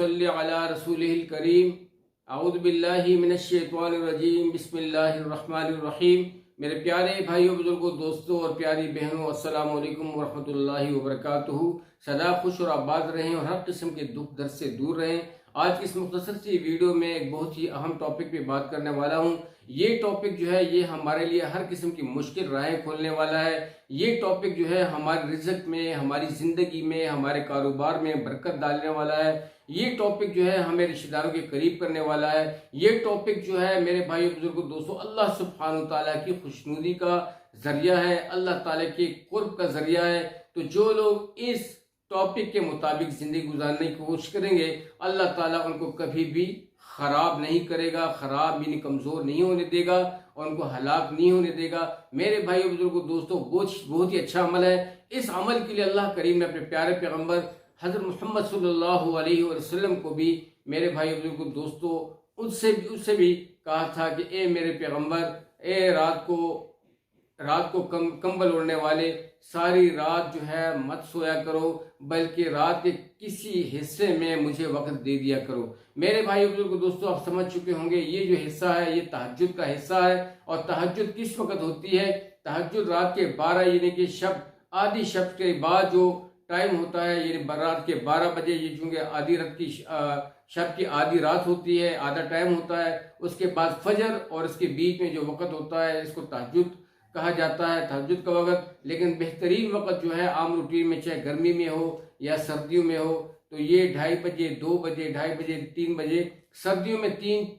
صلی علی رسولہ الکریم اعوذ باللہ من الشیطان الرجیم بسم اللہ الرحمن الرحیم۔ میرے پیارے بھائیوں، بزرگوں، دوستوں اور پیاری بہنوں، السلام علیکم ورحمۃ اللہ وبرکاتہ۔ سدا خوش اور آباد رہیں اور ہر قسم کے دکھ درد سے دور رہیں۔ آج کی اس مختصر سی ویڈیو میں ایک بہت ہی اہم ٹاپک پہ بات کرنے والا ہوں۔ یہ ٹاپک جو ہے یہ ہمارے لیے ہر قسم کی مشکل راہیں کھولنے والا ہے۔ یہ ٹاپک جو ہے ہمارے رزق میں، ہماری زندگی میں، ہمارے کاروبار میں برکت ڈالنے والا ہے۔ یہ ٹاپک جو ہے ہمیں رشتہ داروں کے قریب کرنے والا ہے۔ یہ ٹاپک جو ہے میرے بھائیوں، بزرگوں، دوستوں، اللہ سبحانہ تعالیٰ کی خوشنودی کا ذریعہ ہے، اللہ تعالیٰ کے قرب کا ذریعہ ہے۔ تو جو لوگ اس ٹاپک کے مطابق زندگی گزارنے کی کوشش کریں گے، اللہ تعالیٰ ان کو کبھی بھی خراب نہیں کرے گا، خراب بھی کمزور نہیں ہونے دے گا اور ان کو ہلاک نہیں ہونے دے گا۔ میرے بھائیوں، بزرگوں، دوستوں، بہت ہی اچھا عمل ہے۔ اس عمل کے لیے اللہ کریم نے اپنے پیارے پیغمبر حضرت محمد صلی اللہ علیہ وسلم کو بھی، میرے بھائی بزرگوں، دوستوں، اس سے بھی کہا تھا کہ اے میرے پیغمبر، اے رات کو کمبل اوڑھنے والے، ساری رات جو ہے مت سویا کرو، بلکہ رات کے کسی حصے میں مجھے وقت دے دیا کرو۔ میرے بھائی بزرگوں، دوستوں، آپ سمجھ چکے ہوں گے یہ جو حصہ ہے یہ تہجد کا حصہ ہے۔ اور تہجد کس وقت ہوتی ہے؟ تہجد رات کے 12 یعنی کہ آدھی شب کے بعد جو ٹائم ہوتا ہے، یعنی رات کے 12 بجے، یہ چونکہ آدھی رات کی شب کی آدھی رات ہوتی ہے، آدھا ٹائم ہوتا ہے، اس کے بعد فجر اور اس کے بیچ میں جو وقت ہوتا ہے اس کو تہجد کہا جاتا ہے، تہجد کا وقت۔ لیکن بہترین وقت جو ہے عام روٹین میں، چاہے گرمی میں ہو یا سردیوں میں ہو، تو یہ 2:30 بجے، 2 بجے، 2:30 بجے، 3 بجے۔ سردیوں میں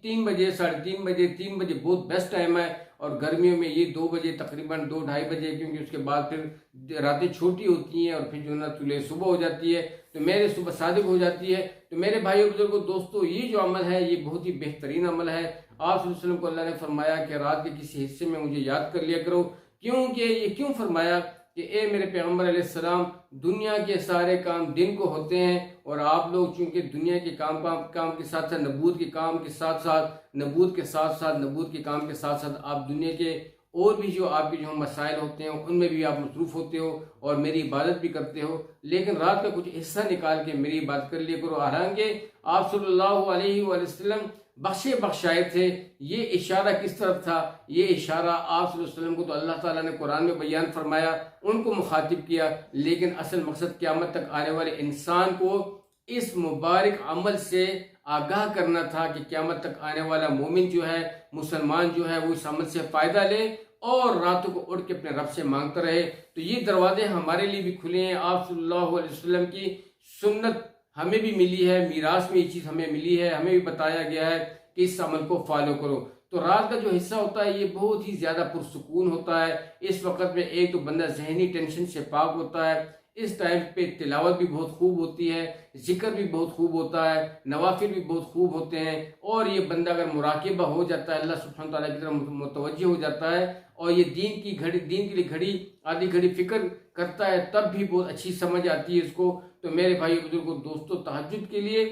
3 بجے، 3:30 بجے، 3 بجے بہت بیسٹ ٹائم ہے، اور گرمیوں میں یہ 2 بجے، تقریباً 2-2:30 بجے، کیونکہ اس کے بعد پھر راتیں چھوٹی ہوتی ہیں اور پھر جو ہے طلوع صبح ہو جاتی ہے، تو میرے صبح صادق ہو جاتی ہے۔ تو میرے بھائیوں، بزرگوں، دوستوں، یہ جو عمل ہے یہ بہت ہی بہترین عمل ہے۔ آپ صلی اللہ علیہ وسلم کو اللہ نے فرمایا کہ رات کے کسی حصے میں مجھے یاد کر لیا کرو۔ کیوں فرمایا کہ اے میرے پیغمبر علیہ السلام، دنیا کے سارے کام دن کو ہوتے ہیں، اور آپ لوگ چونکہ دنیا کے کام کے ساتھ ساتھ، نبوت کے کام کے ساتھ ساتھ، نبوت کے کام کے ساتھ ساتھ آپ دنیا کے اور بھی جو آپ کے جو مسائل ہوتے ہیں ان میں بھی آپ مصروف ہوتے ہو اور میری عبادت بھی کرتے ہو، لیکن رات کا کچھ حصہ نکال کے میری عبادت کر لیا کرو۔ حالانکہ آپ صلی اللہ علیہ وسلم بخشائے تھے۔ یہ اشارہ کس طرف تھا؟ یہ اشارہ آپ صلی اللہ علیہ وسلم کو تو اللہ تعالیٰ نے قرآن میں بیان فرمایا، ان کو مخاطب کیا، لیکن اصل مقصد قیامت تک آنے والے انسان کو اس مبارک عمل سے آگاہ کرنا تھا کہ قیامت تک آنے والا مومن جو ہے، مسلمان جو ہے، وہ اس عمل سے فائدہ لے اور راتوں کو اٹھ کے اپنے رب سے مانگتا رہے۔ تو یہ دروازے ہمارے لیے بھی کھلے ہیں۔ آپ صلی اللہ علیہ وسلم کی سنت ہمیں بھی ملی ہے، میراث میں یہ چیز ہمیں ملی ہے، ہمیں بھی بتایا گیا ہے کہ اس عمل کو فالو کرو۔ تو رات کا جو حصہ ہوتا ہے یہ بہت ہی زیادہ پرسکون ہوتا ہے۔ اس وقت میں ایک تو بندہ ذہنی ٹینشن سے پاک ہوتا ہے، اس ٹائم پہ تلاوت بھی بہت خوب ہوتی ہے، ذکر بھی بہت خوب ہوتا ہے، نوافل بھی بہت خوب ہوتے ہیں، اور یہ بندہ اگر مراقبہ ہو جاتا ہے، اللہ سبحانہ تعالیٰ کی طرف متوجہ ہو جاتا ہے، اور یہ دین کے لیے آدھی گھڑی فکر کرتا ہے، تب بھی بہت اچھی سمجھ آتی ہے اس کو۔ تو میرے بھائی بزرگوں، دوستوں، تہجد کے لیے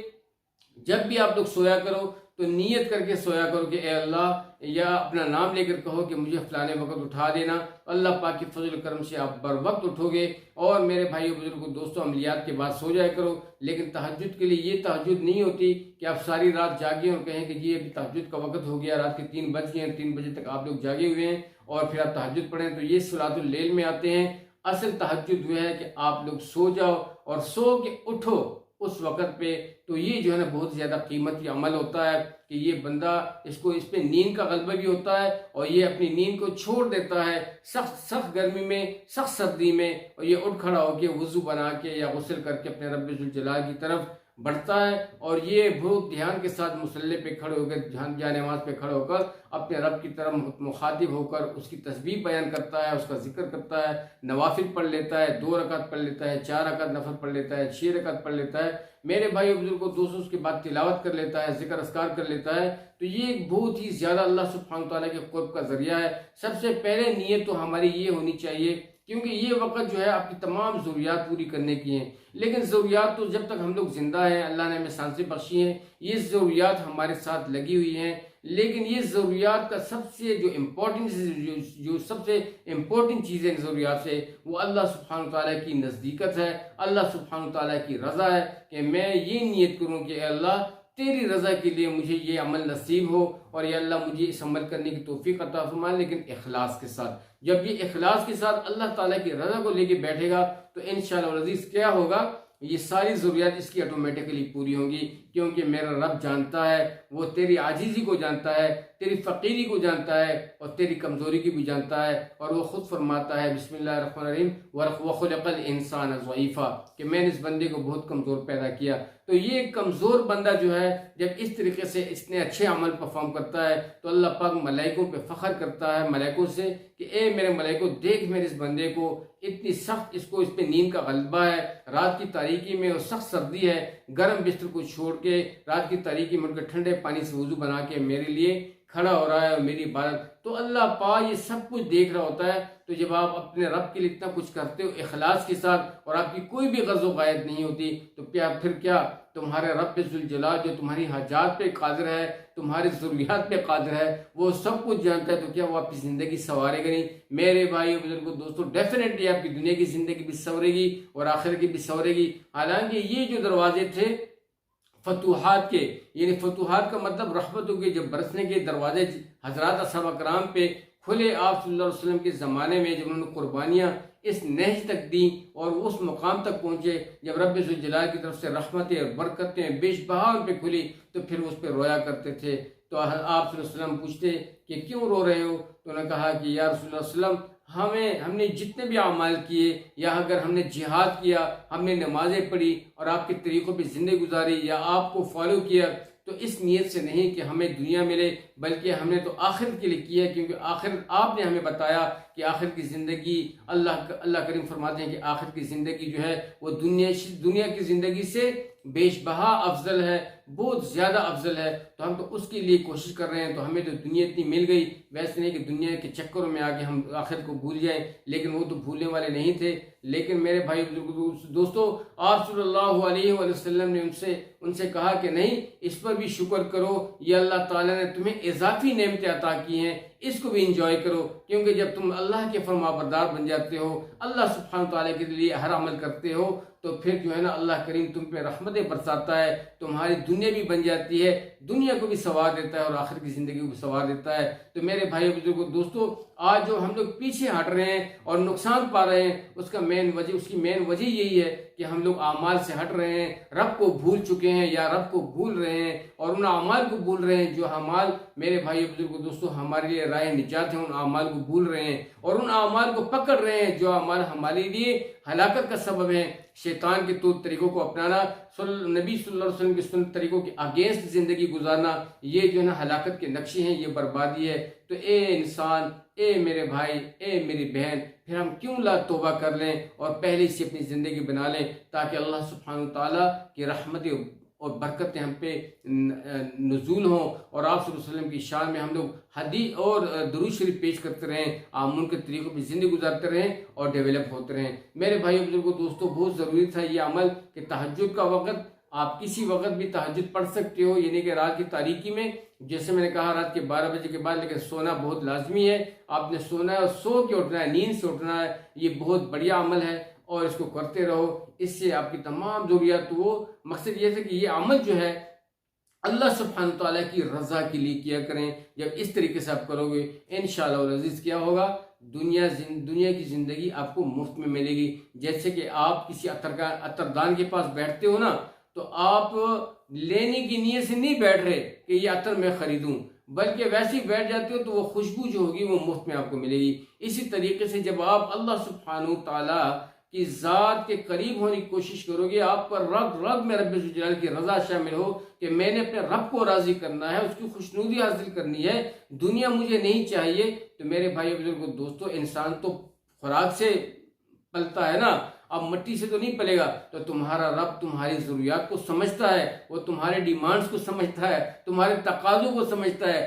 جب بھی آپ لوگ سویا کرو تو نیت کر کے سویا کرو کہ اے اللہ، یا اپنا نام لے کر کہو کہ مجھے فلانے وقت اٹھا دینا۔ اللہ پاک کی فضل و کرم سے آپ بر وقت اٹھو گے، اور میرے بھائیو بزرگوں، دوستوں، عملیات کے بعد سو جایا کرو۔ لیکن تہجد کے لیے یہ تہجد نہیں ہوتی کہ آپ ساری رات جاگیں اور کہیں کہ جی ابھی تہجد کا وقت ہو گیا، رات کے 3 بج گئے ہیں، 3 بجے تک آپ لوگ جاگے ہوئے ہیں اور پھر آپ تہجد پڑھیں، تو یہ صلاۃ اللیل میں آتے ہیں۔ اصل تہجد وہ ہے کہ آپ لوگ سو جاؤ اور سو کے اٹھو اس وقت پہ۔ تو یہ جو ہے نا بہت زیادہ قیمتی عمل ہوتا ہے کہ یہ بندہ اس پہ نیند کا غلبہ بھی ہوتا ہے، اور یہ اپنی نیند کو چھوڑ دیتا ہے سخت گرمی میں، سخت سردی میں، اور یہ اٹھ کھڑا ہو کے وضو بنا کے یا غسل کر کے اپنے رب ذوالجلال کی طرف بڑھتا ہے، اور یہ بہت دھیان کے ساتھ مصلی پہ کھڑے ہو کر، جہاں نماز پہ کھڑے ہو کر اپنے رب کی طرف مخاطب ہو کر اس کی تسبیح بیان کرتا ہے، اس کا ذکر کرتا ہے، نوافل پڑھ لیتا ہے، 2 رکعت پڑھ لیتا ہے، 4 رکعت نفل پڑھ لیتا ہے، 6 رکعت پڑھ لیتا ہے، میرے بھائی بزرگوں، دوستوں، اس کے بعد تلاوت کر لیتا ہے، ذکر اذکار کر لیتا ہے۔ تو یہ ایک بہت ہی زیادہ اللہ سبحانہ تعالیٰ کے قرب کا ذریعہ ہے۔ سب سے پہلے نیت تو ہماری یہ ہونی چاہیے، کیونکہ یہ وقت جو ہے آپ کی تمام ضروریات پوری کرنے کی ہیں، لیکن ضروریات تو جب تک ہم لوگ زندہ ہیں، اللہ نے ہمیں سانسیں بخشی ہیں، یہ ضروریات ہمارے ساتھ لگی ہوئی ہیں، لیکن یہ ضروریات کا سب سے جو سب سے امپورٹنٹ چیز ہے ضروریات سے، وہ اللہ سبحانہ تعالیٰ کی نزدیکت ہے، اللہ سبحانہ تعالیٰ کی رضا ہے، کہ میں یہ نیت کروں کہ اے اللہ تیری رضا کے لیے مجھے یہ عمل نصیب ہو، اور یا اللہ مجھے اس عمل کرنے کی توفیق عطا فرما، لیکن اخلاص کے ساتھ۔ جب یہ اخلاص کے ساتھ اللہ تعالیٰ کی رضا کو لے کے بیٹھے گا تو انشاءاللہ العزیز کیا ہوگا، یہ ساری ضروریات اس کی آٹومیٹکلی پوری ہوں گی، کیونکہ میرا رب جانتا ہے، وہ تیری عاجزی کو جانتا ہے، تیری فقیری کو جانتا ہے، اور تیری کمزوری کی بھی جانتا ہے، اور وہ خود فرماتا ہے بسم اللہ الرحمن الرحیم وَخُلِقَ الْإِنسَانَ ضَعِيفًا، کہ میں نے اس بندے کو بہت کمزور پیدا کیا۔ تو یہ کمزور بندہ جو ہے جب اس طریقے سے اس نے اچھے عمل پرفارم کرتا ہے تو اللہ پاک ملائکوں پہ فخر کرتا ہے، ملائکوں سے، کہ اے میرے ملائکوں دیکھ میرے اس بندے کو، اتنی سخت اس پہ نیند کا غلبہ ہے، رات کی تاریکی میں اور سخت سردی ہے، گرم بستر کو چھوڑ کے رات کی تاریکی میں اٹھ کے ٹھنڈے پانی سے وضو بنا کے میرے لیے کھڑا ہو رہا ہے اور میری عبادت۔ تو اللہ پاک یہ سب کچھ دیکھ رہا ہوتا ہے۔ تو جب آپ اپنے رب کے لیے اتنا کچھ کرتے ہو اخلاص کے ساتھ، اور آپ کی کوئی بھی غرض و غایت نہیں ہوتی، تو پھر کیا تمہارے رب ذوالجلال جو تمہاری حاجات پہ قادر ہے، تمہاری ضروریات پہ قادر ہے، وہ سب کچھ جانتا ہے، تو کیا وہ آپ کی زندگی سنوارے گا نہیں؟ میرے بھائیو بزرگوں دوستو، ڈیفینیٹلی آپ کی دنیا کی زندگی بھی سنورے گی اور آخرت کی بھی سنورے گی۔ حالانکہ یہ جو دروازے تھے فتوحات کے، یعنی فتوحات کا مطلب رحمتوں کے جب برسنے کے دروازے حضرات اصحابہ کرام پہ کھلے، آپ صلی اللہ علیہ وسلم کے زمانے میں جب انہوں نے قربانیاں اس نہج تک دیں اور اس مقام تک پہنچے جب رب ذوالجلال کی طرف سے رحمتیں اور برکتیں بیش بہا ان پہ کھلی، تو پھر اس پہ رویا کرتے تھے۔ تو آپ صلی اللہ علیہ وسلم پوچھتے کہ کیوں رو رہے ہو؟ تو انہوں نے کہا کہ یا رسول اللہ صلی اللہ علیہ وسلم، ہم نے جتنے بھی اعمال کیے، یا اگر ہم نے جہاد کیا، ہم نے نمازیں پڑھی اور آپ کے طریقوں پہ زندگی گزاری یا آپ کو فالو کیا، تو اس نیت سے نہیں کہ ہمیں دنیا ملے، بلکہ ہم نے تو آخرت کے لیے کیا ہے، کیونکہ آخرت آپ نے ہمیں بتایا کہ آخرت کی زندگی، اللہ کریم فرماتے ہیں کہ آخرت کی زندگی جو ہے وہ دنیا کی زندگی سے بیش بہا افضل ہے، بہت زیادہ افضل ہے۔ تو ہم تو اس کے لیے کوشش کر رہے ہیں، تو ہمیں تو دنیا اتنی مل گئی، ویسے نہیں کہ دنیا کے چکروں میں آگے ہم آخرت کو بھول جائیں، لیکن وہ تو بھولنے والے نہیں تھے۔ لیکن میرے بھائی دوستو، آپ صلی اللہ علیہ وسلم نے ان سے کہا کہ نہیں، اس پر بھی شکر کرو، یہ اللہ تعالیٰ نے تمہیں اضافی نعمتیں عطا کی ہیں، اس کو بھی انجوائے کرو، کیونکہ جب تم اللہ کے فرمانبردار بن جاتے ہو، اللہ سبحانہ تعالیٰ کے لیے ہر عمل کرتے ہو، تو پھر جو ہے نا اللہ کریم تم پہ رحمتیں برساتا ہے، تمہاری دنیا بھی بن جاتی ہے، دنیا کو بھی سنوار دیتا ہے اور آخر کی زندگی کو بھی سنوار دیتا ہے۔ تو میرے بھائی بزرگوں دوستو، آج جو ہم لوگ پیچھے ہٹ رہے ہیں اور نقصان پا رہے ہیں، اس کی مین وجہ یہی ہے کہ ہم لوگ اعمال سے ہٹ رہے ہیں، رب کو بھول چکے ہیں یا رب کو بھول رہے ہیں، اور ان اعمال کو بھول رہے ہیں جو اعمال میرے بھائی بزرگوں دوستو ہمارے لیے راہ نجات ہیں، ان اعمال کو بھول رہے ہیں اور ان اعمال کو پکڑ رہے ہیں جو اعمال ہمارے لیے ہلاکت کا سبب ہے۔ شیطان کے طور طریقوں کو اپنانا، نبی صلی اللہ علیہ وسلم کے سنت طریقوں کے اگینسٹ زندگی گزارنا، یہ جو ہے نا ہلاکت کے نقشے ہیں، یہ بربادی ہے۔ تو اے انسان، اے میرے بھائی، اے میری بہن، پھر ہم کیوں لا توبہ کر لیں اور پہلے سے اپنی زندگی بنا لیں، تاکہ اللہ سبحانہ تعالیٰ کی رحمتیں اور برکتیں ہم پہ نزول ہوں، اور آپ صلی اللہ علیہ وسلم کی شان میں ہم لوگ حدیث اور درود شریف پیش کرتے رہیں، آمون کے طریقوں پہ زندگی گزارتے رہیں اور ڈیولپ ہوتے رہیں۔ میرے بھائی بزرگوں دوستوں، بہت ضروری تھا یہ عمل کہ تہجد کا وقت، آپ کسی وقت بھی تہجد پڑھ سکتے ہو، یعنی کہ رات کی تاریکی میں، جیسے میں نے کہا رات کے 12 بجے کے بعد، لیکن سونا بہت لازمی ہے، آپ نے سونا ہے اور سو کے اٹھنا ہے، نیند سے اٹھنا ہے، یہ بہت بڑھیا عمل ہے اور اس کو کرتے رہو، اس سے آپ کی تمام ضروریات، وہ مقصد یہ ہے کہ یہ عمل جو ہے اللہ سبحانہ تعالیٰ کی رضا کے لیے کیا کریں۔ جب اس طریقے سے آپ کرو گے انشاءاللہ العزیز کیا ہوگا، دنیا کی زندگی آپ کو مفت میں ملے گی۔ جیسے کہ آپ کسی عطردان کے پاس بیٹھتے ہو نا، تو آپ لینے کی نیت سے نہیں بیٹھ رہے کہ یہ عطر میں خریدوں، بلکہ ویسے ہی بیٹھ جاتے ہو تو وہ خوشبو جو ہوگی وہ مفت میں آپ کو ملے گی۔ اسی طریقے سے جب آپ اللہ سبحانہ تعالیٰ کی ذات کے قریب ہونے کی کوشش کرو گے، آپ پر رگ میں رب ذوالجلال کی رضا شامل ہو کہ میں نے اپنے رب کو راضی کرنا ہے، اس کی خوشنودی حاصل کرنی ہے، دنیا مجھے نہیں چاہیے۔ تو میرے بھائی بزرگوں دوستو، انسان تو خوراک سے پلتا ہے نا، اب مٹی سے تو نہیں پلے گا۔ تو تمہارا رب تمہاری ضروریات کو سمجھتا ہے، وہ تمہارے ڈیمانڈز کو سمجھتا ہے، تمہارے تقاضوں کو سمجھتا ہے،